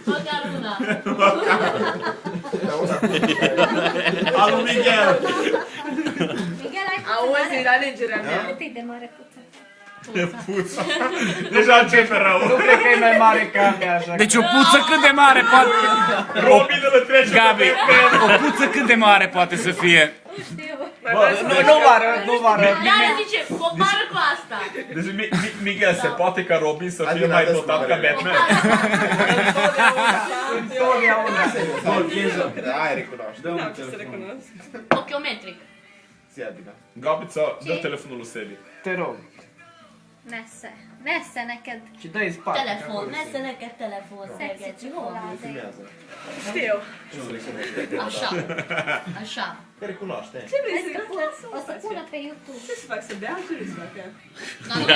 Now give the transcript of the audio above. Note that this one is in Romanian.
Măcar una. Alu Miguel. Miguel, ai Auzi, în alegerea mea. cât e de mare puța? Puța. Deja începe rău. Nu cred că e mai mare ca a mea, așa. Deci o puță cât de mare poate... Robin îl trece Gabi, pe o puță cât de mare poate să fie? Nu știu. Nu vară, nu vară. Care zice, compară cu asta. Deci Miguel, se poate ca Robin să fie mai dotat ca Batman? Întotdeauna. Da, ai recunoaște. Dă-mi Nu un ce să telefon. recunosc. Ochiometric. Zi, adică. Gabița, dă telefonul lui Sebi. Te rog. Nese neked. Și dă-i spate. Telefon, nese neked telefon. Nu filmează. Știu. Așa. Așa. Că recunoaște. Ce vrei să O să pună pe YouTube. Ce să fac, să bea? Ce vrei să fac? Dar nu